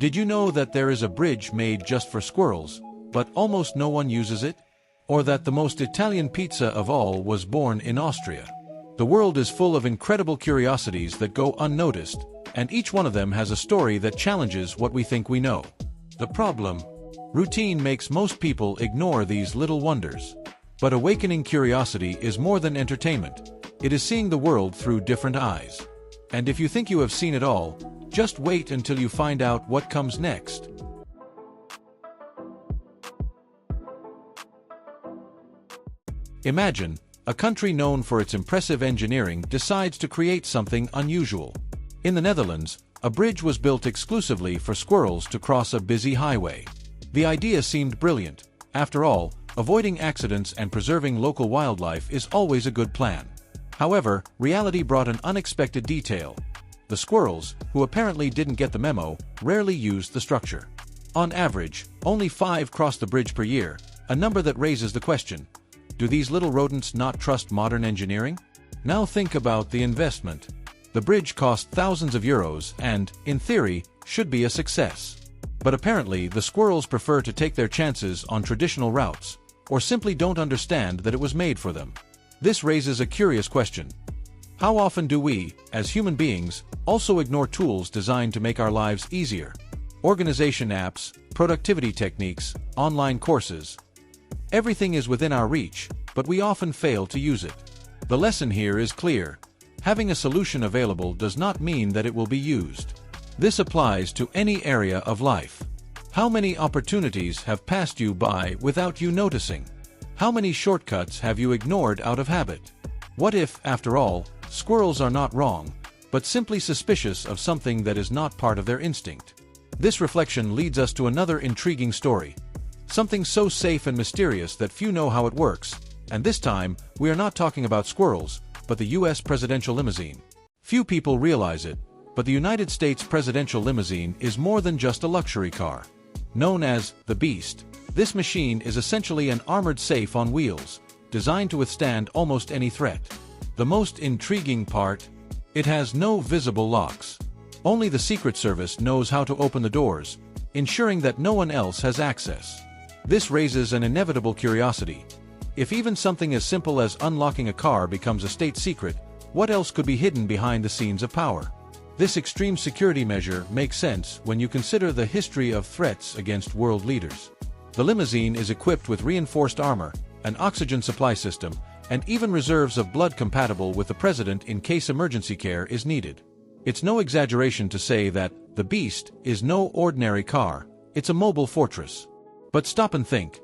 Did you know that there is a bridge made just for squirrels, but almost no one uses it? Or that the most Italian pizza of all was born in Austria? The world is full of incredible curiosities that go unnoticed, and each one of them has a story that challenges what we think we know. The problem? Routine makes most people ignore these little wonders. But awakening curiosity is more than entertainment. It is seeing the world through different eyes. And if you think you have seen it all, just wait until you find out what comes next. Imagine, a country known for its impressive engineering decides to create something unusual. In the Netherlands, a bridge was built exclusively for squirrels to cross a busy highway. The idea seemed brilliant. After all, avoiding accidents and preserving local wildlife is always a good plan. However, reality brought an unexpected detail. The squirrels, who apparently didn't get the memo, rarely used the structure. On average, only 5 cross the bridge per year, a number that raises the question: do these little rodents not trust modern engineering? Now think about the investment. The bridge cost thousands of euros and, in theory, should be a success. But apparently the squirrels prefer to take their chances on traditional routes, or simply don't understand that it was made for them. This raises a curious question. How often do we, as human beings, also ignore tools designed to make our lives easier? Organization apps, productivity techniques, online courses. Everything is within our reach, but we often fail to use it. The lesson here is clear. Having a solution available does not mean that it will be used. This applies to any area of life. How many opportunities have passed you by without you noticing? How many shortcuts have you ignored out of habit? What if, after all, squirrels are not wrong, but simply suspicious of something that is not part of their instinct? This reflection leads us to another intriguing story. Something so safe and mysterious that few know how it works, and this time, we are not talking about squirrels, but the US presidential limousine. Few people realize it, but the United States presidential limousine is more than just a luxury car. Known as the Beast, this machine is essentially an armored safe on wheels, designed to withstand almost any threat. The most intriguing part? It has no visible locks. Only the Secret Service knows how to open the doors, ensuring that no one else has access. This raises an inevitable curiosity. If even something as simple as unlocking a car becomes a state secret, what else could be hidden behind the scenes of power? This extreme security measure makes sense when you consider the history of threats against world leaders. The limousine is equipped with reinforced armor, an oxygen supply system, and even reserves of blood compatible with the president in case emergency care is needed. It's no exaggeration to say that the Beast is no ordinary car, it's a mobile fortress. But stop and think.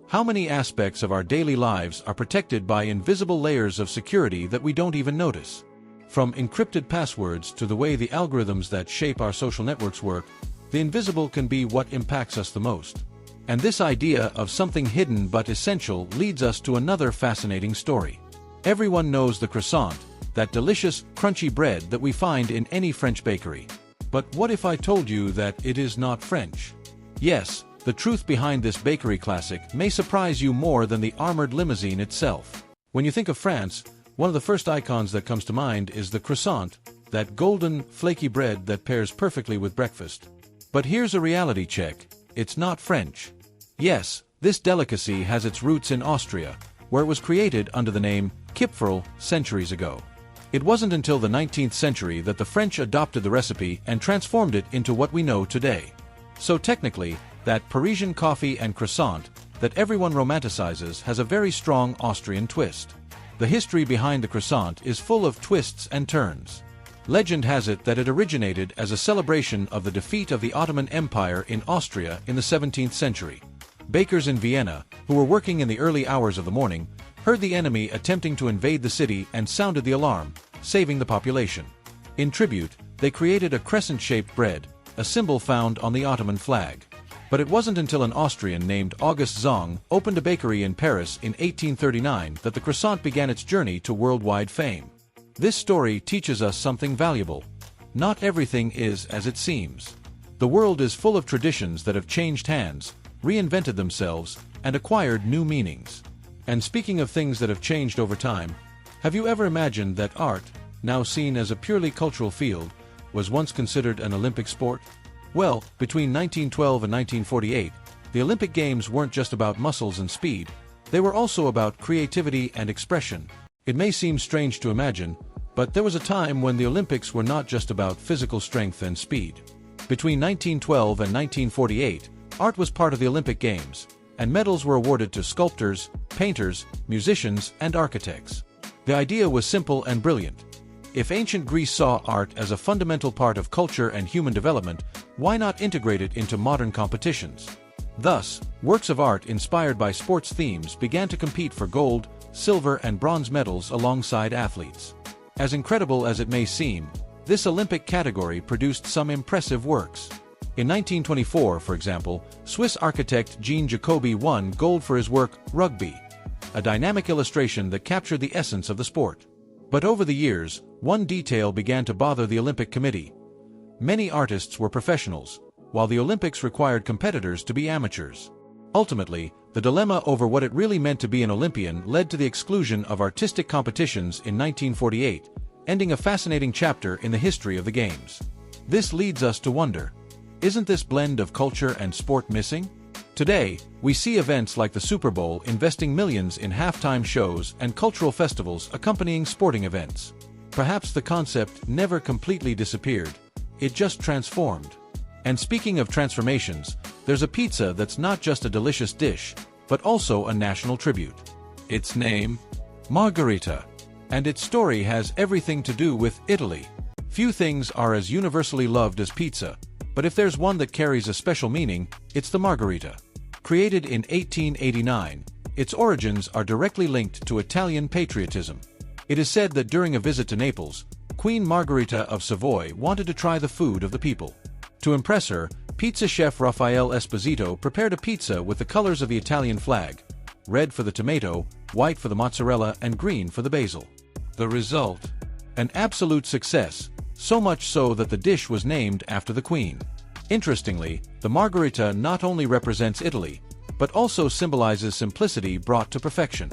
How many aspects of our daily lives are protected by invisible layers of security that we don't even notice? From encrypted passwords to the way the algorithms that shape our social networks work, the invisible can be what impacts us the most. And this idea of something hidden but essential leads us to another fascinating story. Everyone knows the croissant, that delicious, crunchy bread that we find in any French bakery. But what if I told you that it is not French? Yes, the truth behind this bakery classic may surprise you more than the armored limousine itself. When you think of France, one of the first icons that comes to mind is the croissant, that golden, flaky bread that pairs perfectly with breakfast. But here's a reality check. It's not French. Yes, this delicacy has its roots in Austria, where it was created under the name Kipferl centuries ago. It wasn't until the 19th century that the French adopted the recipe and transformed it into what we know today. So technically, that Parisian coffee and croissant that everyone romanticizes has a very strong Austrian twist. The history behind the croissant is full of twists and turns. Legend has it that it originated as a celebration of the defeat of the Ottoman Empire in Austria in the 17th century. Bakers in Vienna, who were working in the early hours of the morning, heard the enemy attempting to invade the city and sounded the alarm, saving the population. In tribute, they created a crescent-shaped bread, a symbol found on the Ottoman flag. But it wasn't until an Austrian named August Zong opened a bakery in Paris in 1839 that the croissant began its journey to worldwide fame. This story teaches us something valuable. Not everything is as it seems. The world is full of traditions that have changed hands, reinvented themselves, and acquired new meanings. And speaking of things that have changed over time, have you ever imagined that art, now seen as a purely cultural field, was once considered an Olympic sport? Well, between 1912 and 1948, the Olympic Games weren't just about muscles and speed, they were also about creativity and expression. It may seem strange to imagine, but there was a time when the Olympics were not just about physical strength and speed. Between 1912 and 1948, art was part of the Olympic Games, and medals were awarded to sculptors, painters, musicians, and architects. The idea was simple and brilliant. If ancient Greece saw art as a fundamental part of culture and human development, why not integrate it into modern competitions? Thus, works of art inspired by sports themes began to compete for gold, silver, and bronze medals alongside athletes. As incredible as it may seem, this Olympic category produced some impressive works. In 1924, for example, Swiss architect Jean Jacobi won gold for his work, Rugby, a dynamic illustration that captured the essence of the sport. But over the years, one detail began to bother the Olympic Committee. Many artists were professionals, while the Olympics required competitors to be amateurs. Ultimately, the dilemma over what it really meant to be an Olympian led to the exclusion of artistic competitions in 1948, ending a fascinating chapter in the history of the Games. This leads us to wonder, isn't this blend of culture and sport missing? Today, we see events like the Super Bowl investing millions in halftime shows and cultural festivals accompanying sporting events. Perhaps the concept never completely disappeared, it just transformed. And speaking of transformations, there's a pizza that's not just a delicious dish, but also a national tribute. Its name? Margherita. And its story has everything to do with Italy. Few things are as universally loved as pizza, but if there's one that carries a special meaning, it's the margherita. Created in 1889, its origins are directly linked to Italian patriotism. It is said that during a visit to Naples, Queen Margherita of Savoy wanted to try the food of the people. To impress her, pizza chef Raffaele Esposito prepared a pizza with the colors of the Italian flag: red for the tomato, white for the mozzarella, and green for the basil. The result? An absolute success, so much so that the dish was named after the Queen. Interestingly, the margherita not only represents Italy, but also symbolizes simplicity brought to perfection.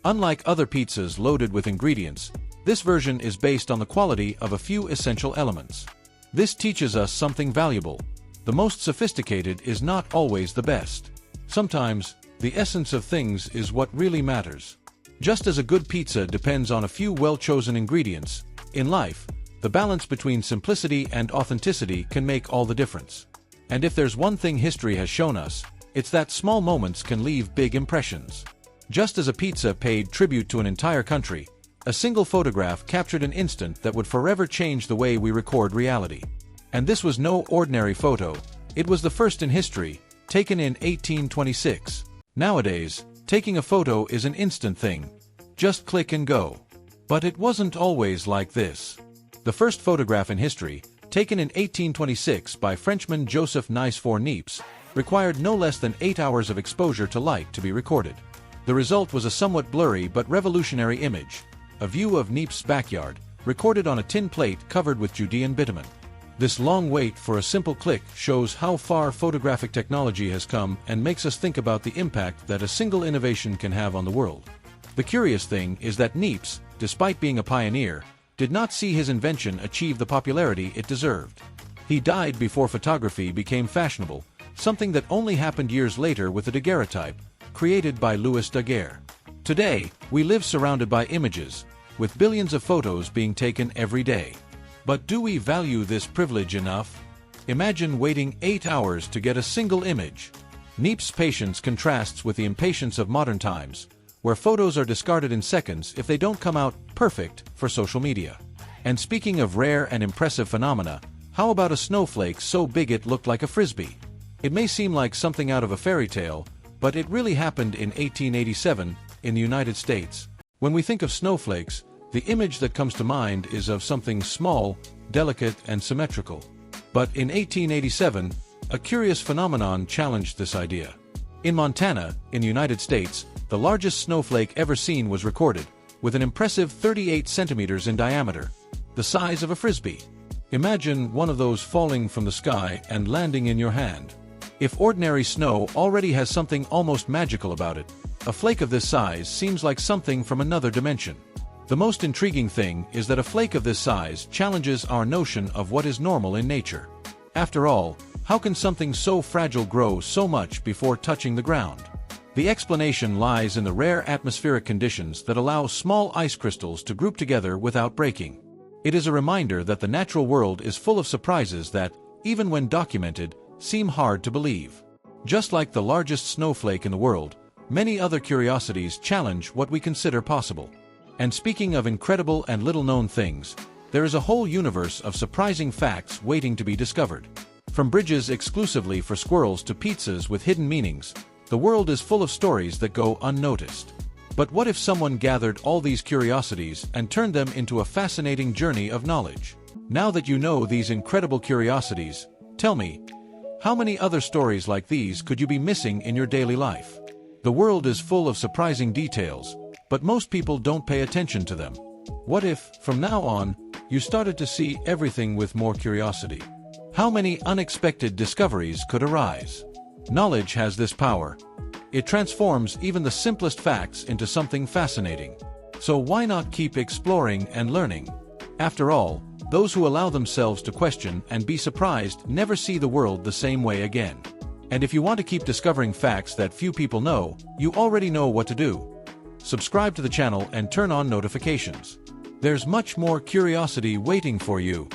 Unlike other pizzas loaded with ingredients, this version is based on the quality of a few essential elements. This teaches us something valuable. The most sophisticated is not always the best. Sometimes, the essence of things is what really matters. Just as a good pizza depends on a few well-chosen ingredients, in life, the balance between simplicity and authenticity can make all the difference. And if there's one thing history has shown us, it's that small moments can leave big impressions. Just as a pizza paid tribute to an entire country, a single photograph captured an instant that would forever change the way we record reality. And this was no ordinary photo, it was the first in history, taken in 1826. Nowadays, taking a photo is an instant thing. Just click and go. But it wasn't always like this. The first photograph in history, taken in 1826 by Frenchman Joseph Nicephore Niepce, required no less than 8 hours of exposure to light to be recorded. The result was a somewhat blurry but revolutionary image, a view of Niepce's backyard, recorded on a tin plate covered with Judean bitumen. This long wait for a simple click shows how far photographic technology has come and makes us think about the impact that a single innovation can have on the world. The curious thing is that Niepce, despite being a pioneer, did not see his invention achieve the popularity it deserved. He died before photography became fashionable, something that only happened years later with the daguerreotype, created by Louis Daguerre. Today, we live surrounded by images, with billions of photos being taken every day. But do we value this privilege enough? Imagine waiting 8 hours to get a single image. Niepce's patience contrasts with the impatience of modern times, where photos are discarded in seconds if they don't come out perfect for social media. And speaking of rare and impressive phenomena, how about a snowflake so big it looked like a frisbee? It may seem like something out of a fairy tale, but it really happened in 1887 in the United States. When we think of snowflakes, the image that comes to mind is of something small, delicate, and symmetrical. But in 1887, a curious phenomenon challenged this idea. In Montana, in the United States, the largest snowflake ever seen was recorded, with an impressive 38 centimeters in diameter, the size of a frisbee. Imagine one of those falling from the sky and landing in your hand. If ordinary snow already has something almost magical about it, a flake of this size seems like something from another dimension. The most intriguing thing is that a flake of this size challenges our notion of what is normal in nature. After all, How can something so fragile grow so much before touching the ground? The explanation lies in the rare atmospheric conditions that allow small ice crystals to group together without breaking. It is a reminder that the natural world is full of surprises that, even when documented, seem hard to believe. Just like the largest snowflake in the world, many other curiosities challenge what we consider possible. And speaking of incredible and little-known things, there is a whole universe of surprising facts waiting to be discovered. From bridges exclusively for squirrels to pizzas with hidden meanings, the world is full of stories that go unnoticed. But what if someone gathered all these curiosities and turned them into a fascinating journey of knowledge? Now that you know these incredible curiosities, tell me, how many other stories like these could you be missing in your daily life? The world is full of surprising details, but most people don't pay attention to them. What if, from now on, you started to see everything with more curiosity? How many unexpected discoveries could arise? Knowledge has this power. It transforms even the simplest facts into something fascinating. So why not keep exploring and learning? After all, those who allow themselves to question and be surprised never see the world the same way again. And if you want to keep discovering facts that few people know, you already know what to do. Subscribe to the channel and turn on notifications. There's much more curiosity waiting for you.